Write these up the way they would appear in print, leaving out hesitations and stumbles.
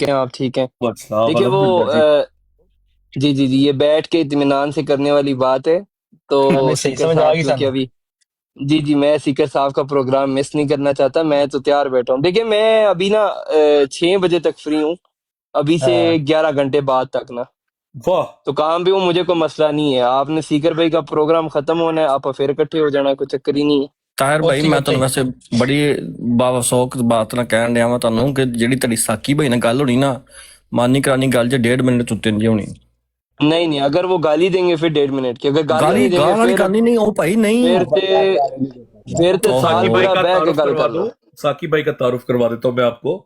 ٹھیک ہیں، آپ ٹھیک ہیں؟ السلام دیکھیں وہ الحمدللہ جی. جی جی جی یہ بیٹھ کے اطمینان سے کرنے والی بات ہے. تو ہمیں صحیح سیکر سمجھ آ صاحب گئی کیونکہ سانو. ابھی جی جی میں سیکر صاحب کا پروگرام مس نہیں کرنا چاہتا. میں تو تیار بیٹھا ہوں. دیکھیں میں ابھی نا 6 بجے تک فری ہوں، ابھی سے ہاں 11 گھنٹے بعد تک نا. واہ تو کام بھی ہوں، مجھے کوئی مسئلہ نہیں ہے. آپ نے سیکر بھائی کا پروگرام ختم ہونا ہے، آپ پھر اکٹھے ہو جانا، کوئی چکر ہی نہیں ہے. طاہر بھائی اوتھی میں اوتھی تمہیں ویسے بڑی باوسوک بات نہ کہن ڈیا وا تمہیں کہ جیڑی تیری ساکی بھائی نے گل ہونی نا مانی کرانی گل 1.5 منٹ تو 3 ہونی. نہیں نہیں، اگر وہ گالی دیں گے پھر 1.5 منٹ کی، اگر گالی گالی نہیں دیں گے گال والی پھر گل ہی نہیں او بھائی نہیں. تے ساکی سال اوہو بھائی پورا کا بہ کے تعارف گل کروا کرنا. دو. ساکی بھائی کا تعارف کروا دیتا ہوں میں آپ کو.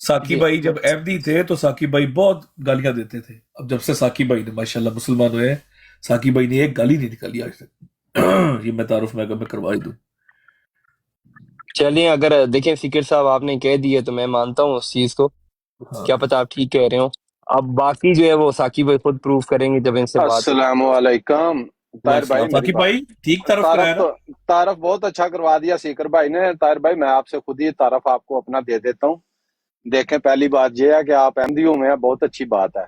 ساکی جی بھائی جب احمدی تھے تو ساکی بھائی بہت گالیاں دیتے تھے. اب جب سے ساکی بھائی نے ماشاءاللہ مسلمان ہوئے ہیں، ساکی بھائی نے ایک گالی نہیں نکالی آج تک. یہ میں تعارف میں کروا ہی دوں. چلیے، اگر دیکھیں سیکر صاحب آپ نے کہہ دیے تو میں مانتا ہوں اس چیز کو. ہاں کیا پتہ آپ ٹھیک کہہ رہے ہوں. اب باقی جو ہے وہ ساکی بھائی خود پروف کریں گے جب ان سے بات ہوگی. السلام علیکم طاہر بھائی. میری ساکی بات بھائی ٹھیک تعارف کرایا نا. تعارف بہت اچھا کروا دیا سیکر بھائی نے. طاہر بھائی میں آپ سے خود ہی تعارف آپ کو اپنا دے دیتا ہوں. دیکھیں پہلی بات یہ ہے کہ آپ احمدیوں میں ہیں، بہت اچھی بات ہے.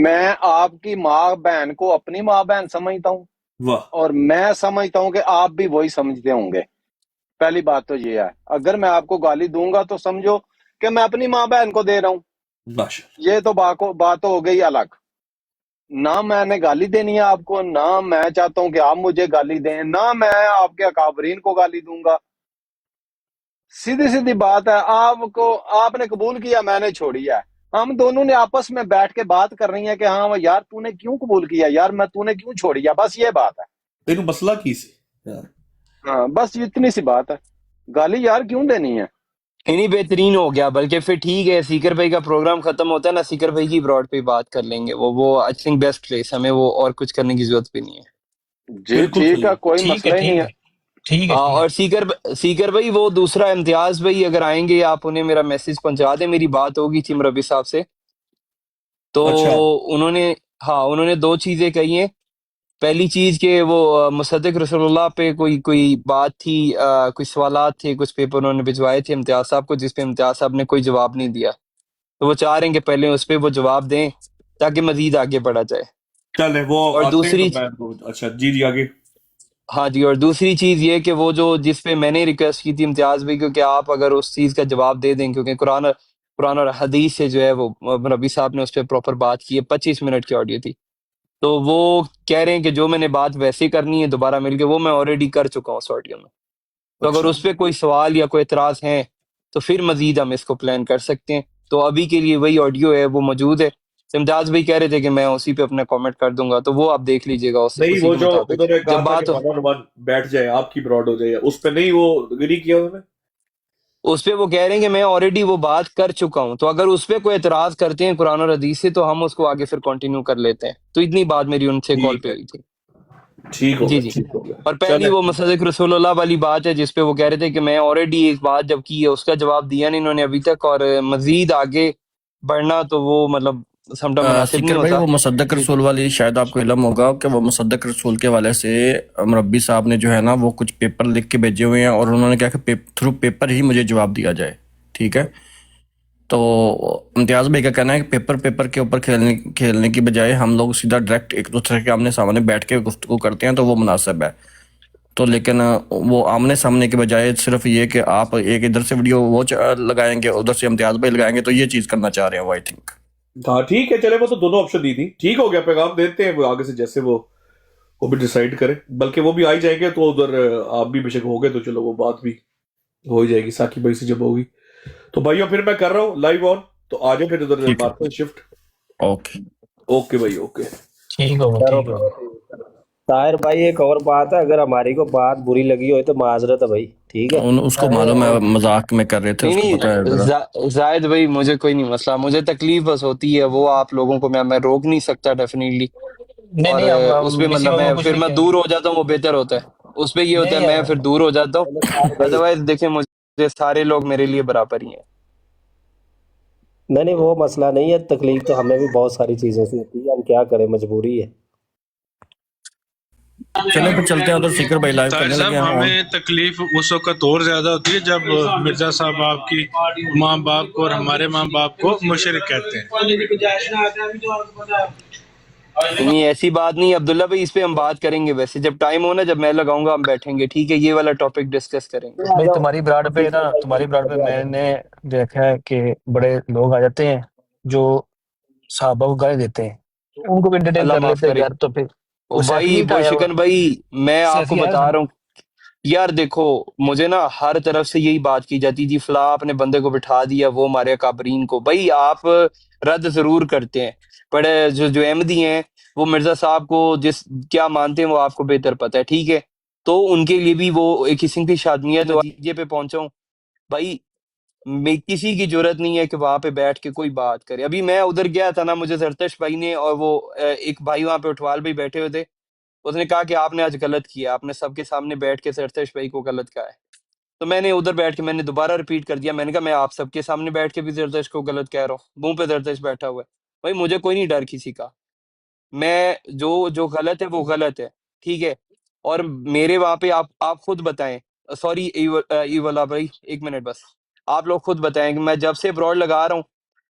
میں آپ کی ماں بہن کو اپنی ماں بہن سمجھتا ہوں، واہ اور میں سمجھتا ہوں کہ آپ بھی وہی سمجھتے ہوں گے. پہلی بات تو یہ ہے، اگر میں آپ کو گالی دوں گا تو سمجھو کہ میں اپنی ماں بہن کو دے رہا ہوں. ماشاءاللہ. یہ تو بات ہو گئی الگ. نہ میں نے گالی دینی ہے آپ کو، نہ میں چاہتا ہوں کہ آپ مجھے گالی دیں، نہ میں آپ کے اکابرین کو گالی دوں گا. سیدھی سیدھی بات ہے. آپ نے قبول کیا، میں نے چھوڑی ہے. ہم دونوں نے آپس میں بیٹھ کے بات کر رہی ہیں کہ ہاں یار تو نے کیوں قبول کیا، یار تو نے کیوں چھوڑی ہے. بس یہ بات ہے. تینوں مسئلہ کی سی ہاں بس اتنی سی بات ہے. گالی یار کیوں دینی ہے. انہی بہترین ہو گیا. بلکہ پھر ٹھیک ہے، سیکر بھائی کا پروگرام ختم ہوتا ہے نا، سیکر بھائی کی براڈ پہ بات کر لیں گے. وہ آئی تھنک بیسٹ پلیس، ہمیں وہ اور کچھ کرنے کی ضرورت بھی نہیں ہے. جی بالکل ٹھیک صحیح. ہے، کوئی ٹھیک ہے مسئلہ ہی نہیں ٹھیک ہے. ہے ٹھیک ہے ٹھیک ہے. اور سیکر بھائی وہ دوسرا امتیاز بھائی اگر آئیں گے، آپ انہیں میرا میسج پہنچا دیں. میری بات ہوگی تھی مربی صاحب سے، تو اچھا انہوں نے 2 چیزیں کہی ہیں. پہلی چیز کہ وہ مصدق رسول اللہ پہ کوئی بات تھی، کوئی سوالات تھے، کچھ پیپر انہوں نے بھجوائے تھے امتیاز صاحب کو، جس پہ امتیاز صاحب نے کوئی جواب نہیں دیا. تو وہ چاہ رہے ہیں کہ پہلے اس پہ وہ جواب دیں تاکہ مزید آگے بڑھا جائے. چلے وہ اور آتے ہیں تو دوسری میں اچھا جی آگے. ہاں جی، اور دوسری چیز یہ کہ وہ جس پہ میں نے ریکویسٹ کی تھی امتیاز بھی، کیونکہ آپ اگر اس چیز کا جواب دے دیں، کیونکہ قرآن اور حدیث سے جو ہے وہ ربی صاحب نے اس پہ پراپر بات کی ہے. 25 منٹ کی آڈیو تھی. تو وہ کہہ رہے ہیں کہ جو میں نے بات ویسے کرنی ہے دوبارہ مل کے، وہ میں آلریڈی کر چکا ہوں اس آڈیو میں. تو اگر اچھا اس پہ کوئی سوال یا کوئی اعتراض ہیں تو پھر مزید ہم اس کو پلان کر سکتے ہیں. تو ابھی کے لیے وہی آڈیو ہے، وہ موجود ہے. امتیاز بھائی کہہ رہے تھے کہ میں اسی پہ اپنا کامنٹ کر دوں گا، تو وہ آپ دیکھ لیجئے گا نہیں. اسی وہ کے جو مطابق انہوں نے کہا جب تھا کہ بات ہو. 1 on 1 بیٹھ جائے، آپ کی براڈ ہو جائے، اس پہ نہیں وہ اگری کیا انہوں نے. اس پہ وہ کہہ رہے ہیں کہ میں آلریڈی وہ بات کر چکا ہوں. تو اگر اس پہ کوئی اعتراض کرتے ہیں قرآن اور حدیث سے تو ہم اس کو آگے پھر کنٹینیو کر لیتے ہیں. تو اتنی بات میری ان سے کال ٹھیک پہ ہے، ہوئی تھی. ٹھیک ہو جی گیا جی. ٹھیک ہو گیا. اور پہلی چلے وہ مصدق رسول اللہ والی بات ہے جس پہ وہ کہہ رہے تھے کہ میں آلریڈی ایک بات جب کی ہے اس کا جواب دیا نہیں انہوں نے ابھی تک، اور مزید آگے بڑھنا تو وہ مطلب سمٹا مناسب نہیں سیکر بھائی ہوتا. وہ مصدق جی رسول والی شاید آپ کو علم ہوگا کہ وہ مصدق رسول کے حوالے سے مربی صاحب نے جو ہے نا وہ کچھ پیپر لکھ کے بھیجے ہوئے ہیں، اور انہوں نے کہا کہ تھرو پیپر ہی مجھے جواب دیا جائے. ٹھیک ہے. تو امتیاز بھائی کا کہنا ہے کہ پیپر کے اوپر کھیلنے کی بجائے ہم لوگ سیدھا ڈائریکٹ ایک دوسرے کے آمنے سامنے بیٹھ کے گفتگو کرتے ہیں تو وہ مناسب ہے. تو لیکن وہ آمنے سامنے کے بجائے صرف یہ کہ آپ ایک ادھر سے ویڈیو وہ لگائیں گے، ادھر سے امتیاز بھائی لگائیں گے، تو یہ چیز کرنا چاہ رہے ہیں وہ آئی تھنک. ہاں ٹھیک ہے. چلے وہ تو دونوں آپشن دی تھی. ٹھیک ہو گیا، پیغام دیتے ہیں وہ آگے سے جیسے وہ بھی ڈیسائیڈ کرے. بلکہ وہ بھی آ ہی جائیں گے تو ادھر آپ بھی بے شک ہو گئے تو چلو وہ بات بھی ہو ہی جائے گی ساکی بھائی سے جب ہوگی. تو بھائیو پھر میں کر رہا ہوں لائیو آن، تو آ جاؤ پھر ادھر ٹھیک ہے، مارتے ہیں شفٹ. اوکے. اوکے بھائی اوکے. ٹھیک ہوگا چلو ٹھیک ہوگا. طاہر بھائی ایک اور بات ہے، اگر ہماری کو بات بری لگی ہوئی تو معذرت ہے بھائی، ٹھیک ہے. اس کو معلوم ہے مذاق میں کر رہے تھے، نہیں اس کو پتہ ہے نہیں ذرا. زائد بھائی مجھے کوئی نہیں مسئلہ، مجھے تکلیف بس ہوتی ہے، وہ آپ لوگوں کو میں روک نہیں سکتا ڈیفینیٹلی. نہیں اور نہیں، اس ہم پہ اسی مطلب بات میں کچھ پھر نہیں میں کہیں گے. دور ہو جاتا ہوں، وہ بہتر ہوتا ہے. اس پہ یہ ہوتا ہے نہیں میں پھر دور ہو جاتا ہوں. چلو طاہر بھائی، ادروائز دیکھیں مجھے سارے لوگ میرے لیے برابر ہی ہیں. نہیں وہ مسئلہ نہیں ہے. تکلیف تو ہمیں بھی بہت ساری چیزوں سے ہوتی ہے، ہم کیا کریں، مجبوری ہے. چلیں پھر چلتے ہیں ادھر سیکر بھائی لائیو طاہر کرنے صاحب لگے ہیں ہمیں تکلیف اس وقت اور زیادہ ہوتی ہے جب مرزا صاحب آپ کی ماں باپ کو اور ہمارے ماں باپ کو مشرک کہتے ہیں. نہیں ایسی بات نہیں عبداللہ بھائی، اس پہ ہم بات کریں گے، ویسے جب ٹائم ہو نا، جب میں لگاؤں گا ہم بیٹھیں گے، ٹھیک ہے، یہ والا ٹاپک ڈسکس کریں گے۔ بھائی تمہاری براڈ پہ نا، تمہاری براڈ پہ میں نے دیکھا ہے کہ بڑے لوگ آ جاتے ہیں جو صحابہ کو گالی دیتے ہیں، ان کو بھی انٹرٹین اللہ کر معاف لیتے ہیں کرے۔ یار، تو پھر او وہ سیفی بھائی نہیں بو اٹھایا ہوا، شکن بھائی، میں آپ کو سیفی آیا اس بتا نے. رہا ہوں یار، دیکھو مجھے نا ہر طرف سے یہی بات کی جاتی تھی، فلاں اپنے بندے کو بٹھا دیا، وہ ہمارے اکابرین کو، بھائی آپ رد ضرور کرتے ہیں، پر جو احمدی ہیں وہ مرزا صاحب کو جس کیا مانتے ہیں وہ آپ کو بہتر پتہ ہے، ٹھیک ہے، تو ان کے لیے بھی وہ ایک قسم کی شادمیت نتیجے پہ پہنچا ہوں بھائی۔ میں کسی کی جرت نہیں ہے کہ وہاں پہ بیٹھ کے کوئی بات کرے۔ ابھی میں ادھر گیا تھا نا، مجھے زرتش بھائی نے اور وہ ایک بھائی وہاں پہ اٹھوال بھائی بیٹھے ہوئے تھے، اس نے کہا کہ آپ نے آج غلط کیا، آپ نے سب کے سامنے بیٹھ کے زرتش بھائی کو غلط کہا ہے۔ تو میں نے ادھر بیٹھ کے میں نے دوبارہ ریپیٹ کر دیا، میں نے کہا میں آپ سب کے سامنے بیٹھ کے بھی زرتش کو غلط کہہ رہا ہوں، منہ پہ زرتش بیٹھا ہوا ہے، بھائی مجھے کوئی نہیں ڈر کسی کا، میں جو غلط ہے وہ غلط ہے، ٹھیک ہے، اور میرے وہاں پہ آپ خود بتائیں، سوری ایولا بھائی ایک منٹ بس، آپ لوگ خود بتائیں کہ میں جب سے براڈ لگا رہا ہوں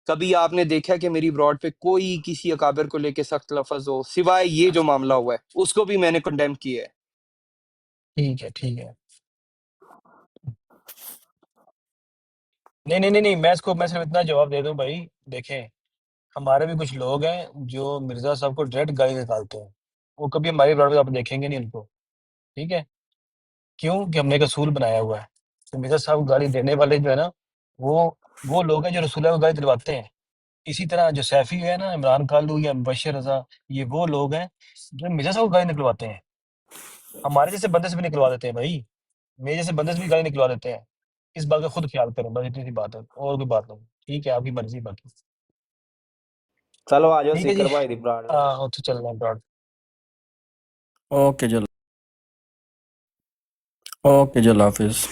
کبھی آپ نے دیکھا کہ میری براڈ پہ کوئی کسی اکابر کو لے کے سخت لفظ ہو، سوائے یہ جو معاملہ ہوا ہے اس کو بھی میں نے کنڈیم کیا ہے۔ ٹھیک ہے ٹھیک ہے، نہیں میں صرف اتنا جواب دے دوں بھائی، دیکھیں ہمارے بھی کچھ لوگ ہیں جو مرزا صاحب کو ڈائریکٹ گالی نکالتے ہیں، وہ کبھی ہماری براڈ پہ آپ دیکھیں گے نہیں ان کو، ٹھیک ہے، کیوں کہ ہم نے ایک اصول بنایا ہوا ہے کہ مرزا صاحب کو گالی دینے والے جو ہے نا، وہ لوگ ہیں جو رسول اللہ کو گالی دلواتے ہیں. اسی طرح جو سیفی ہے نا، عمران کالو یا مبشر رضا، یہ وہ لوگ ہیں جو مرزا صاحب کو گالی نکلواتے ہیں، ہمارے جیسے بندے سے بھی نکلوا دیتے ہیں بھائی، میرے جیسے بندے سے بھی گالی نکلوا دیتے ہیں. اس بات کا خود خیال کریں، بس اتنی سی بات ہے، اور کوئی بات نہیں، ٹھیک ہے، آپ کی مرضی باقی. چلو آ جاؤ ٹھیک ہے جی، سیکر بھائی دی براڈ میں. ہاں تو چل رہا ہے براڈ. اوکے جی اللہ حافظ.